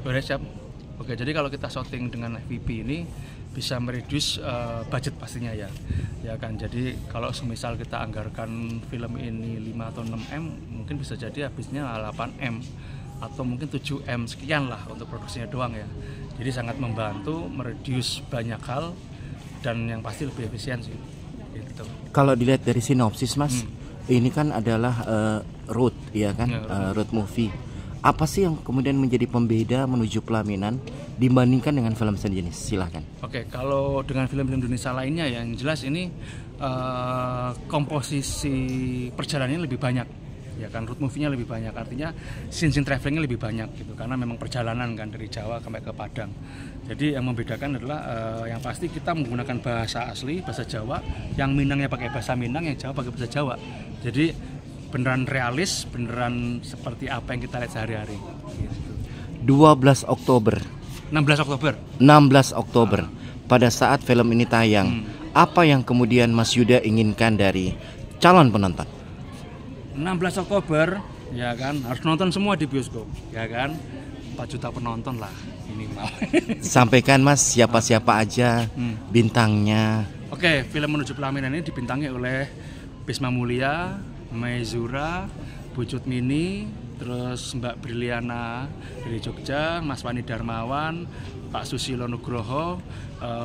Boleh, siap. Oke, jadi kalau kita shooting dengan FPV ini bisa mereduce budget pastinya ya kan. Jadi kalau semisal kita anggarkan film ini 5 atau 6 M, mungkin bisa jadi habisnya 8 M atau mungkin 7 M sekian lah untuk produksinya doang ya. Jadi sangat membantu mereduce banyak hal dan yang pasti lebih efisien sih gitu. Kalau dilihat dari sinopsis Mas, ini kan adalah road ya kan, road movie. Apa sih yang kemudian menjadi pembeda menuju pelaminan dibandingkan dengan film sejenis? Silahkan. Oke, kalau dengan film-film Indonesia lainnya yang jelas ini komposisi perjalanannya lebih banyak, ya kan, road movie-nya lebih banyak, artinya scene travelingnya lebih banyak gitu, karena memang perjalanan kan dari Jawa sampai ke Padang. Jadi yang membedakan adalah yang pasti kita menggunakan bahasa asli, bahasa Jawa, yang Minangnya pakai bahasa Minang, yang Jawa pakai bahasa Jawa. Jadi beneran realis, beneran seperti apa yang kita lihat sehari-hari gitu. 16 Oktober 16 Oktober pada saat film ini tayang, apa yang kemudian Mas Yuda inginkan dari calon penonton? 16 Oktober ya kan, harus nonton semua di bioskop ya kan, 4 juta penonton lah minimal. Sampaikan Mas, siapa-siapa aja bintangnya. Oke, film Menuju Pelaminan ini dibintangi oleh Bisma Mulia, Maizura, Bucut Mini, terus Mbak Briliana dari Jogja, Mas Wani Darmawan, Pak Susilo Nugroho,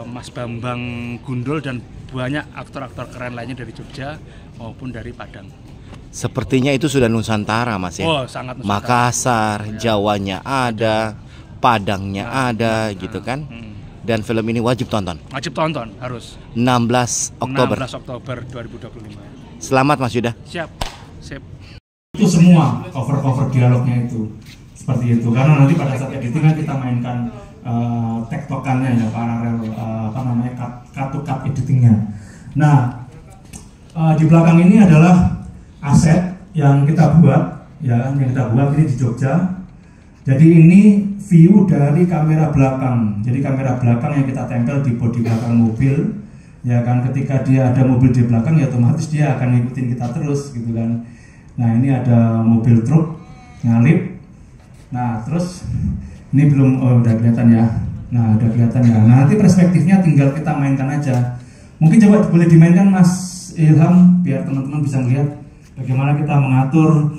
Mas Bambang Gundul, dan banyak aktor-aktor keren lainnya dari Jogja maupun dari Padang. Sepertinya itu sudah Nusantara Mas ya? Oh, sangat Nusantara. Makassar, Jawanya ada, Padangnya ada gitu kan? Dan film ini wajib tonton? Wajib tonton, harus. 16 Oktober 2025. Selamat Mas Yuda. Siap. Itu semua cover dialognya itu seperti itu, karena nanti pada saat editing kan kita mainkan tektokannya ya, paralel cut to cut editingnya. Nah, di belakang ini adalah aset yang kita buat ya, yang kita buat ini di Jogja. Jadi ini view dari kamera belakang. Jadi kamera belakang yang kita tempel di bodi belakang mobil. Ya kan, ketika dia ada mobil di belakang ya otomatis dia akan ngikutin kita terus gitu kan. Nah, ini ada mobil truk nyalip. Nah, terus ini belum, udah kelihatan ya. Nah, udah kelihatan ya. Nah, nanti perspektifnya tinggal kita mainkan aja. Mungkin coba boleh dimainkan Mas Ilham biar teman-teman bisa melihat bagaimana kita mengatur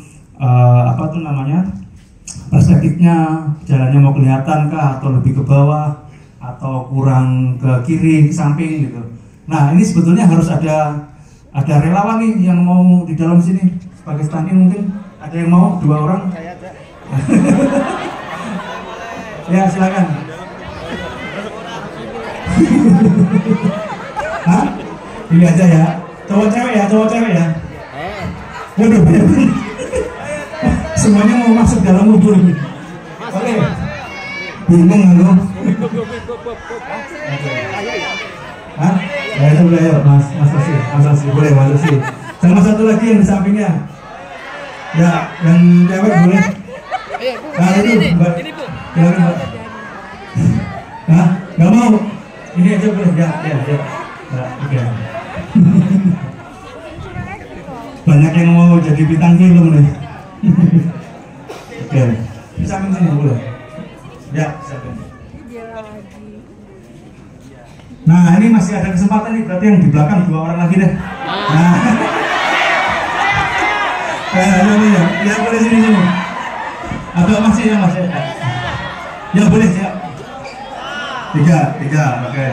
perspektifnya, jalannya mau kelihatan kah atau lebih ke bawah atau kurang ke kiri, ke samping gitu. Nah, ini sebetulnya harus ada relawan nih yang mau di dalam sini sebagai stand-in. Mungkin ada yang mau, 2 orang. Ya, silakan. Hah? Ini aja ya. Cowok cewek ya. Waduh, banyak. Semuanya mau masuk dalam mobil. Oke. Bingung lu. Hah? Ya, itu boleh ya, Mas Asi, boleh Mas Asi. Sama satu lagi yang di sampingnya. Ya, yang cewek boleh. Nah, itu Mbak. Silakan Mbak. Hah? Nggak mau? Ini aja boleh. Ya. Nah, oke. Banyak yang mau jadi bintang film nih. Oke. Di samping sini boleh. Ya, samping. Nah, ini masih ada kesempatan nih, berarti yang di belakang 2 orang lagi deh. Nah. Ya boleh sini. Atau masih ya Mas? Ya boleh siap. 3, oke.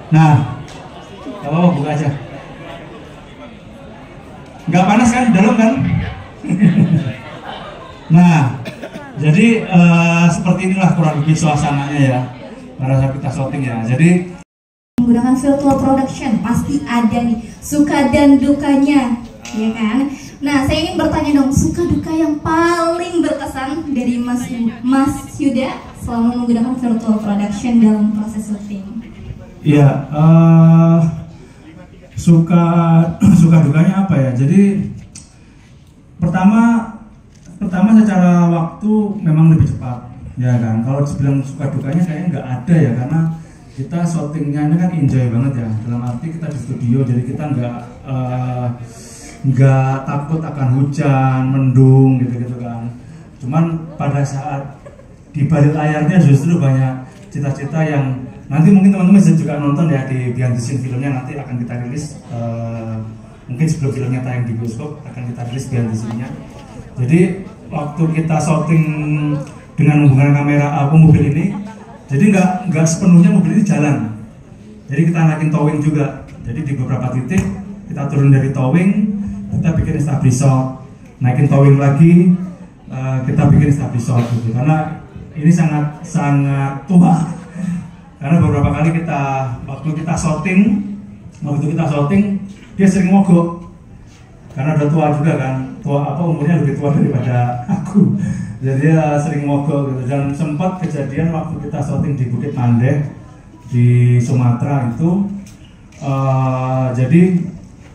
Nah, kalau buka aja. Nggak panas kan, dalam kan? Nah, jadi seperti inilah kurang lebih suasananya ya pada saat kita syuting ya. Jadi menggunakan virtual production pasti ada nih suka dan dukanya, ya kan? Nah, saya ingin bertanya dong, suka duka yang paling berkesan dari Mas Yuda selama menggunakan virtual production dalam proses syuting. Iya, suka dukanya apa ya? Jadi pertama pertama secara waktu memang lebih cepat, ya kan. Kalau dibilang suka dukanya kayaknya nggak ada ya, karena kita syutingnya ini kan enjoy banget ya. Dalam arti kita di studio, jadi kita nggak takut akan hujan, mendung gitu kan. Cuman pada saat di balik layarnya justru banyak cita-cita yang nanti mungkin teman-teman bisa juga nonton ya di behind the scene filmnya, nanti akan kita rilis. Mungkin sebelum filmnya tayang di bioskop akan kita rilis behind the scene-nya. Jadi waktu kita shooting dengan menggunakan kamera mobil ini, jadi nggak sepenuhnya mobil ini jalan. Jadi kita naikin towing juga. Jadi di beberapa titik kita turun dari towing, kita bikin establish shot, naikin towing lagi, kita bikin establish shot gitu. Karena ini sangat tua. Karena beberapa kali waktu kita shooting dia sering mogok. Karena udah tua juga kan, umurnya lebih tua daripada aku. Jadi dia sering mogok gitu. Dan sempat kejadian waktu kita syuting di Bukit Mandeh di Sumatera itu, jadi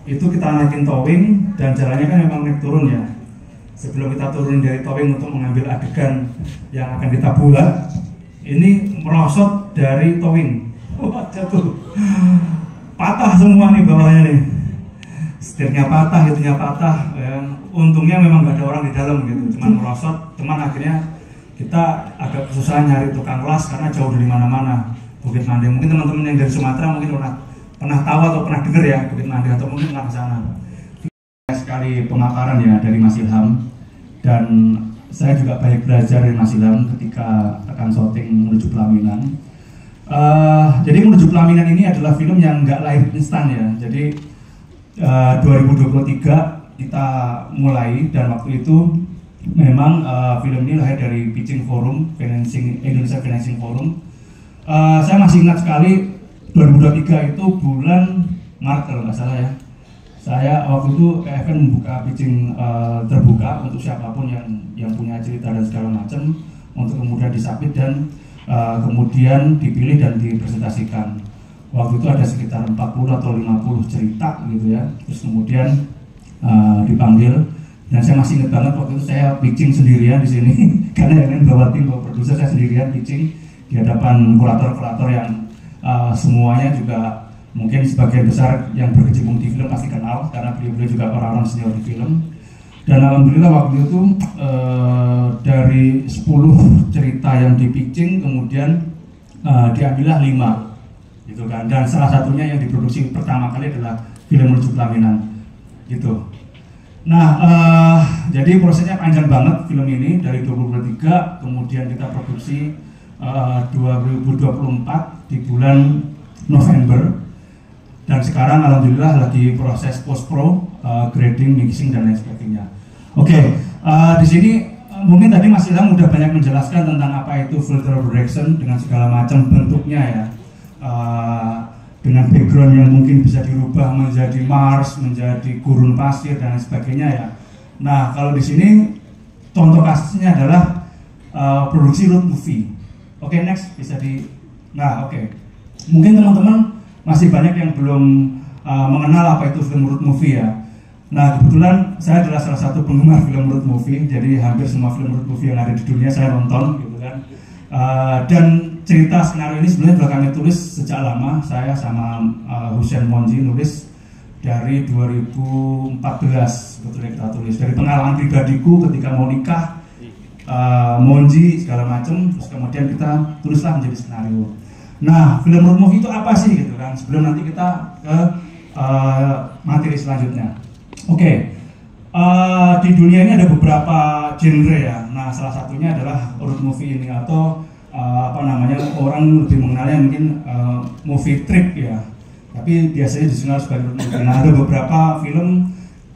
itu kita naikin towing dan jalannya kan memang naik turun ya. Sebelum kita turun dari towing untuk mengambil adegan yang akan kita buat, ini merosot dari towing. Wah, jatuh, patah semua nih bawahnya nih. Setirnya patah, itunya patah. Ya. Untungnya memang nggak ada orang di dalam gitu, cuman merosot. Cuman akhirnya kita agak kesusahan nyari tukang las karena jauh dari mana-mana. Bukit Mandeh, mungkin teman-teman yang dari Sumatera mungkin pernah tahu atau pernah dengar ya Bukit Mandeh, atau mungkin pernah ke sana. Sekali pemaparan ya dari Mas Ilham, dan saya juga banyak belajar dari Mas Ilham ketika akan syuting Menuju Pelaminan. Jadi Menuju Pelaminan ini adalah film yang nggak lahir instan ya. Jadi 2023 kita mulai, dan waktu itu memang film ini lahir dari Pitching Forum, Indonesia Financing Forum. Saya masih ingat sekali 2023 itu bulan Maret kalau nggak salah ya. Saya waktu itu EFN membuka pitching terbuka untuk siapapun yang punya cerita dan segala macam, untuk kemudian disubmit dan kemudian dipilih dan dipresentasikan. Waktu itu ada sekitar 40 atau 50 cerita gitu ya. Terus kemudian dipanggil, dan saya masih ingat banget waktu itu saya pitching sendirian di sini karena yang lain bawa tim, bawa produser, saya sendirian pitching di hadapan kurator-kurator yang semuanya juga mungkin sebagian besar yang berkecimpung di film pasti kenal, karena beliau juga orang-orang senior di film. Dan alhamdulillah waktu itu dari 10 cerita yang dipitching kemudian diambillah 5 gitu kan, dan salah satunya yang diproduksi pertama kali adalah film Menuju Pelaminan gitu. Nah, jadi prosesnya panjang banget film ini dari 2023, kemudian kita produksi 2024 di bulan November, dan sekarang alhamdulillah lagi proses post pro, grading, mixing dan lain sebagainya. Oke, di sini mungkin tadi Mas Ilham udah banyak menjelaskan tentang apa itu filter production dengan segala macam bentuknya ya. Dengan background yang mungkin bisa dirubah menjadi Mars, menjadi gurun pasir dan sebagainya ya. Nah, kalau di sini contoh kasusnya adalah produksi road movie. Oke, next bisa di. Nah, oke. Mungkin teman-teman masih banyak yang belum mengenal apa itu film road movie ya. Nah, kebetulan saya adalah salah satu penggemar film road movie, jadi hampir semua film road movie yang ada di dunia saya nonton gitu kan. Dan cerita skenario ini sebenarnya sudah kami tulis sejak lama. Saya sama Hussein Monji nulis dari 2014 sebetulnya kita tulis, dari pengalaman pribadiku ketika mau nikah, Monji segala macam, terus kemudian kita tulislah menjadi skenario. Nah, film road movie itu apa sih gitu kan, sebelum nanti kita ke materi selanjutnya. Oke. Di dunia ini ada beberapa genre ya. Nah, salah satunya adalah road movie ini, atau orang lebih mengenalnya mungkin movie trip ya. Tapi biasanya dikenal sebagai road movie. Nah, ada beberapa film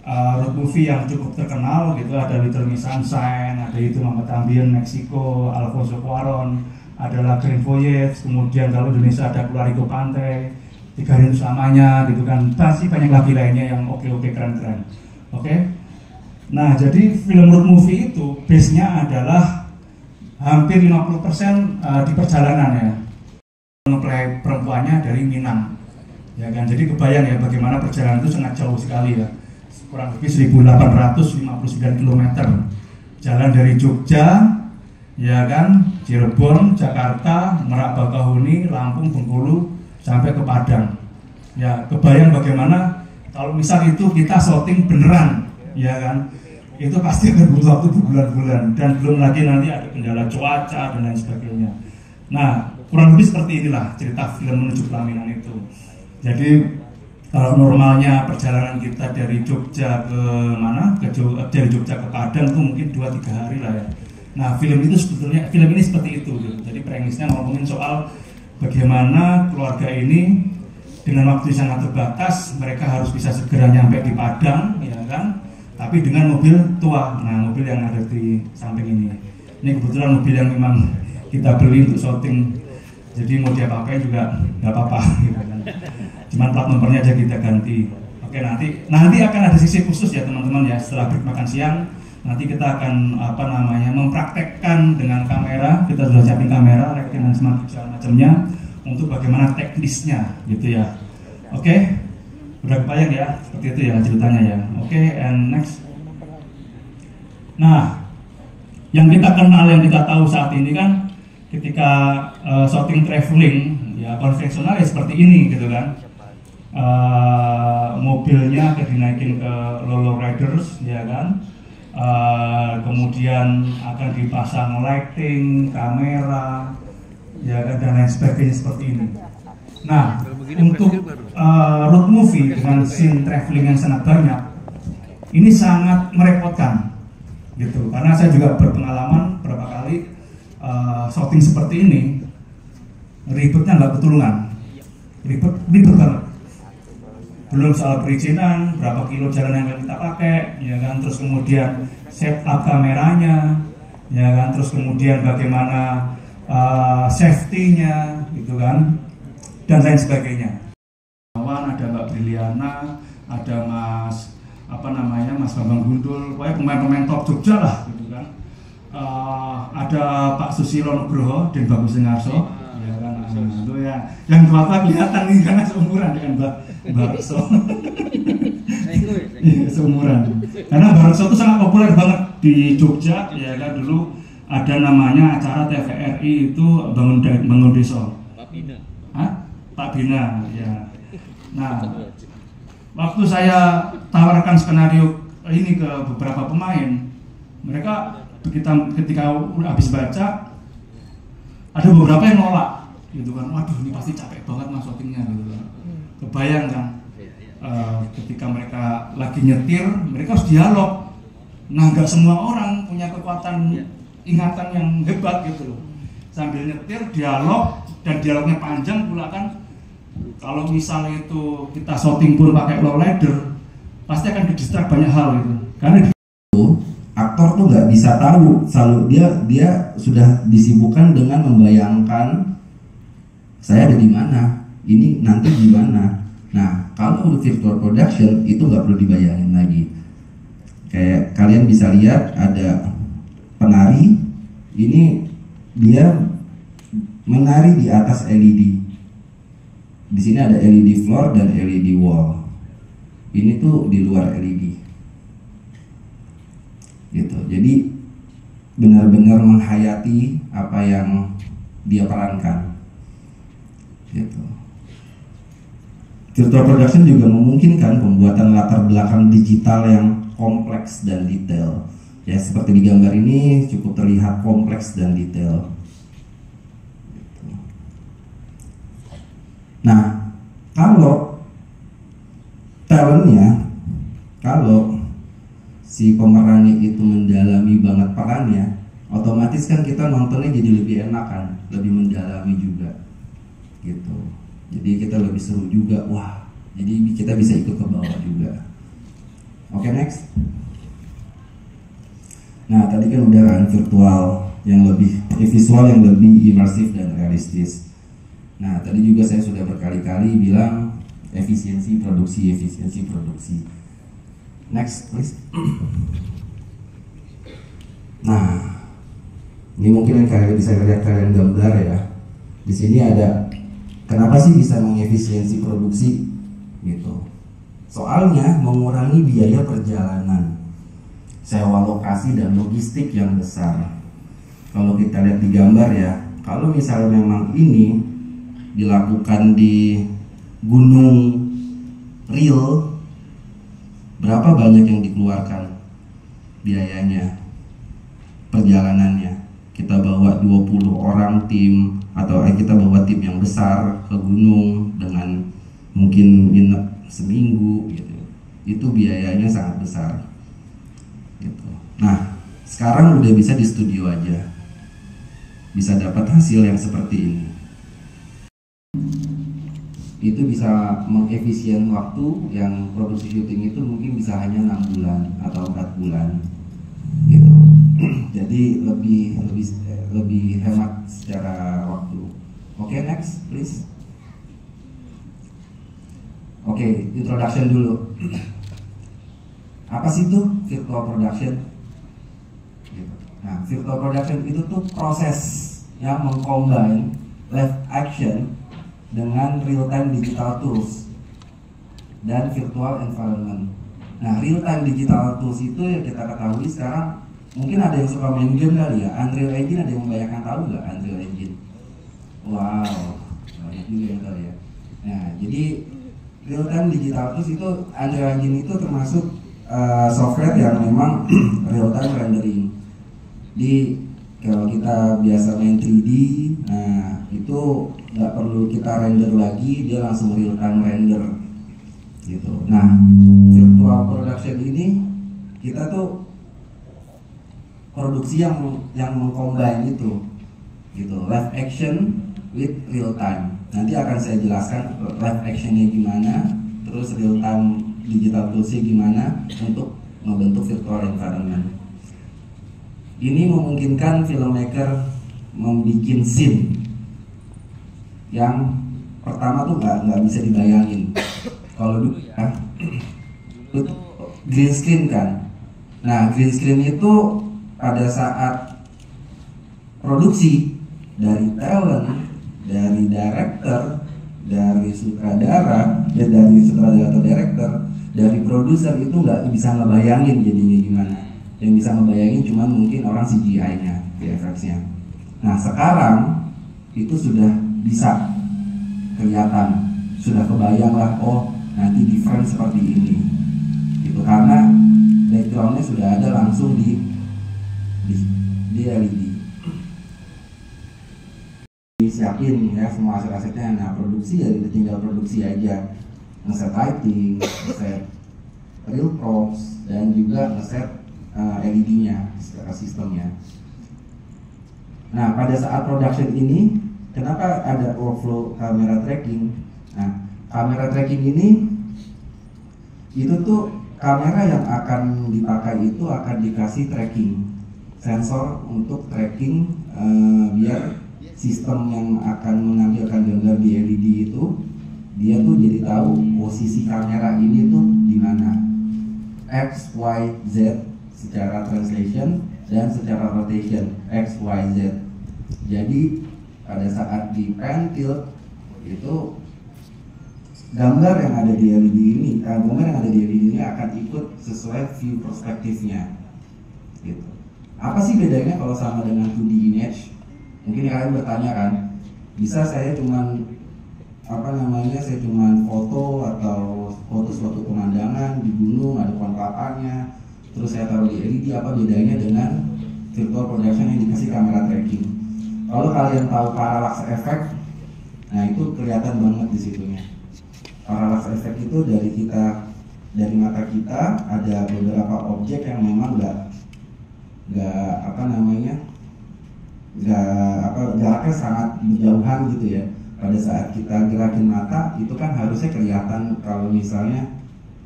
road movie yang cukup terkenal gitu. Ada Little Miss Sunshine, ada itu Mama Tambien, Meksiko, Alfonso Cuarón, ada La Grande Voyage, kemudian kalau Indonesia ada Kularigo Pantai, 3 Hari Untuk Selamanya gitu kan. Pasti banyak lagi lainnya yang oke-oke, keren-keren. Oke. Nah, jadi film road movie itu base-nya adalah hampir 50% di perjalanan ya. Ngeplay perempuannya dari Minang, ya kan. Jadi kebayang ya bagaimana perjalanan itu sangat jauh sekali ya, kurang lebih 1859 km jalan dari Jogja, ya kan, Cirebon, Jakarta, Merak, Bakahuni, Lampung, Bengkulu, sampai ke Padang. Ya, kebayang bagaimana kalau misal itu kita syuting beneran, ya kan, itu pasti akan butuh waktu berbulan-bulan, dan belum lagi nanti ada kendala cuaca dan lain sebagainya. Nah, kurang lebih seperti inilah cerita film Menuju Pelaminan itu. Jadi kalau normalnya perjalanan kita dari Jogja ke mana? Dari Jogja ke Padang itu mungkin 2-3 hari lah ya. Nah, film ini seperti itu gitu. Jadi premisnya ngomongin soal bagaimana keluarga ini dengan waktu sangat terbatas, mereka harus bisa segera nyampe di Padang, ya kan? Tapi dengan mobil tua. Nah, mobil yang ada di samping ini. Ini kebetulan mobil yang memang kita beli untuk syuting. Jadi mau diapa-apain juga nggak apa-apa, gitu kan. Cuman plat nomornya aja kita ganti. Oke, nanti akan ada sisi khusus ya teman-teman ya. Setelah break makan siang, nanti kita akan mempraktekkan dengan kamera. Kita sudah siapin kamera, rekin dan segala macamnya untuk bagaimana teknisnya, gitu ya. Oke, udah kebayang ya, seperti itu ya ceritanya ya. Oke, and next. Nah, yang kita kenal, yang kita tahu saat ini kan, ketika shooting traveling, ya konvensional ya seperti ini, gitu kan. Mobilnya dinaikin ke low riders, ya kan. Kemudian akan dipasang lighting, kamera, ya kan, dan lain sebagainya seperti ini. Nah, untuk road movie dengan scene traveling yang sangat banyak, ini sangat merepotkan, gitu. Karena saya juga berpengalaman berapa kali shooting seperti ini, ribetnya nggak ketulungan, ribet banget. Belum soal perizinan, berapa kilo jalan yang kita pakai, ya kan, terus kemudian setup kameranya, ya kan, terus kemudian bagaimana safety-nya, gitu kan, dan lain sebagainya. Ada Mbak Briliana, ada Mas Bambang Gundul, pokoknya pemain-pemain top Jogja lah, gitu kan. Ada Pak Susilo Nugroho dan Bagus Sengarso, ya kan, itu ya, yang tua kelihatan nih karena seumuran dengan Mbak Rekso. Iya, seumuran. Karena Mbak Rekso itu sangat populer banget di Jogja, ya kan. Dulu ada namanya acara TVRI itu bangun desa. Pak Bina, ya. Nah, waktu saya tawarkan skenario ini ke beberapa pemain, mereka ketika habis baca, ada beberapa yang nolak, gitu kan. Waduh, ini pasti capek banget mas syutingnya, gitu kan. Kebayang kan, ketika mereka lagi nyetir, mereka harus dialog. Nah, nggak semua orang punya kekuatan ingatan yang hebat, gitu loh. Sambil nyetir, dialog, dan dialognya panjang pula kan. Kalau misalnya itu kita syuting pun pakai low rider, pasti akan didistract banyak hal gitu. Karena aktor tuh nggak bisa tahu, selalu dia sudah disibukkan dengan membayangkan saya ada di mana, ini nanti gimana. Nah, kalau virtual production itu nggak perlu dibayangin lagi. Kayak kalian bisa lihat ada penari, ini dia menari di atas LED. Di sini ada LED floor dan LED wall. Ini tuh di luar LED. Gitu. Jadi benar-benar menghayati apa yang dia perankan. Gitu. Virtual production juga memungkinkan pembuatan latar belakang digital yang kompleks dan detail. Ya, seperti di gambar ini cukup terlihat kompleks dan detail. Nah, kalau talentnya, kalau si pemerannya itu mendalami banget perannya, otomatis kan kita nontonnya jadi lebih enak kan, lebih mendalami juga, gitu. Jadi kita lebih seru juga, wah. Jadi kita bisa ikut ke bawah juga. Oke, next. Nah, tadi kan udah kan virtual yang lebih visual yang lebih imersif dan realistis. Nah, tadi juga saya sudah berkali-kali bilang efisiensi produksi. Next, please. Nah, ini mungkin yang kalian bisa lihat kalian gambar ya. Di sini ada kenapa sih bisa mengefisiensi produksi gitu. Soalnya mengurangi biaya perjalanan. sewa lokasi dan logistik yang besar. Kalau kita lihat di gambar ya, kalau misalnya memang ini dilakukan di gunung real, berapa banyak yang dikeluarkan biayanya, perjalanannya. Kita bawa 20 orang tim, atau kita bawa tim yang besar ke gunung dengan mungkin nginep seminggu gitu. Itu biayanya sangat besar gitu. Nah, sekarang udah bisa di studio aja, bisa dapat hasil yang seperti ini. Itu bisa mengefisien waktu yang produksi syuting itu mungkin bisa hanya 6 bulan atau 4 bulan gitu. Jadi lebih hemat secara waktu. Oke, next please. Oke, introduction dulu. Apa sih itu virtual production? Nah, virtual production itu tuh proses yang mengcombine live action dengan real time digital tools dan virtual environment. Nah, real time digital tools itu yang kita ketahui sekarang, mungkin ada yang suka main game kali ya. Unreal Engine, ada yang membayangkan tahu nggak Unreal Engine? Wow, banyak juga yang tahu ya. Nah, jadi real time digital tools itu, Unreal Engine itu termasuk software yang memang real time rendering. Di kalau kita biasa main 3D, nah itu nggak perlu kita render lagi, dia langsung real time render gitu. Nah, virtual production ini kita tuh produksi yang mengcombine itu gitu, live action with real time. Nanti akan saya jelaskan live actionnya gimana, terus real time digital toolsnya gimana untuk membentuk virtual environment. Ini memungkinkan filmmaker membuat scene yang pertama tuh nggak bisa dibayangin. Kalau dulu ya, itu green screen kan. Nah, green screen itu pada saat produksi dari talent, dari director, dari sutradara, dari sutradara atau director, dari produser itu nggak bisa ngebayangin jadinya gimana. Yang bisa ngebayangin cuma mungkin orang CGI-nya, VFX-nya. Nah, sekarang itu sudah bisa kelihatan, sudah kebayang lah, oh nanti different seperti ini gitu, karena backgroundnya sudah ada langsung di LED. Disiapin ya semua aset-asetnya. Nah, produksi ya tinggal produksi aja, ngeset lighting, ngeset real props, dan juga ngeset LED-nya secara sistemnya. Nah, pada saat production ini, kenapa ada workflow kamera tracking? Nah, kamera tracking ini itu tuh kamera yang akan dipakai itu akan dikasih tracking sensor untuk tracking biar sistem yang akan menampilkan gambar di LED itu dia tuh jadi tahu posisi kamera ini tuh di mana, X, Y, Z secara translation dan secara rotation X, Y, Z. Jadi pada saat di pan tilt itu gambar yang ada di LED ini, gambar yang ada di LED ini akan ikut sesuai view perspektifnya. Gitu. Apa sih bedanya kalau sama dengan 2D image? Mungkin kalian bertanya kan, bisa saya cuman saya cuman foto atau foto suatu pemandangan di gunung ada pohon kelapanya, terus saya taruh di LED, apa bedanya dengan virtual production yang dikasih kamera tracking? Kalau kalian tahu parallax effect, nah itu kelihatan banget di situnya. Parallax effect itu dari mata kita ada beberapa objek yang memang jaraknya sangat berjauhan gitu ya. Pada saat kita gerakin mata itu kan harusnya kelihatan kalau misalnya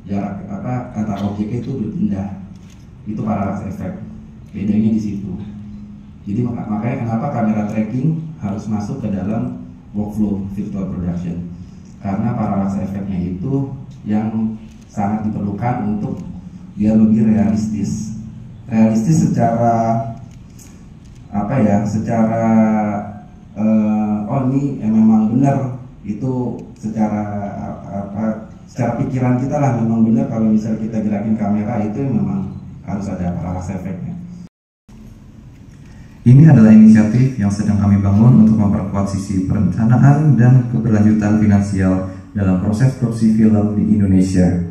jarak antar objeknya itu berpindah. Itu parallax effect. Bedanya di situ. Jadi makanya kenapa kamera tracking harus masuk ke dalam workflow virtual production. Karena parallax effect-nya itu yang sangat diperlukan untuk biar lebih realistis. Realistis secara ini memang benar, itu secara pikiran kita lah memang benar kalau misalnya kita gerakin kamera itu memang harus ada prakas efeknya. Ini adalah inisiatif yang sedang kami bangun untuk memperkuat sisi perencanaan dan keberlanjutan finansial dalam proses produksi film di Indonesia.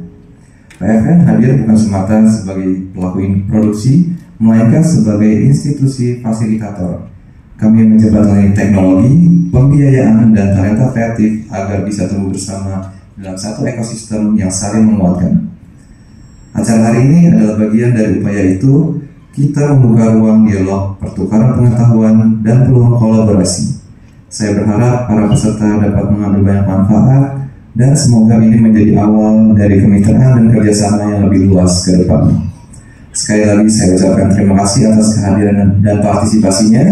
PFN hadir bukan semata sebagai pelaku produksi, melainkan sebagai institusi fasilitator. Kami menjembatani teknologi, pembiayaan, dan talenta kreatif agar bisa tumbuh bersama dalam satu ekosistem yang saling menguatkan. Acara hari ini adalah bagian dari upaya itu. Kita membuka ruang dialog, pertukaran pengetahuan, dan peluang kolaborasi. Saya berharap para peserta dapat mengambil banyak manfaat, dan semoga ini menjadi awal dari kemitraan dan kerjasama yang lebih luas ke depan. Sekali lagi saya ucapkan terima kasih atas kehadiran dan partisipasinya.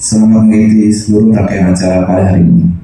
Selamat mengikuti seluruh rangkaian acara pada hari ini.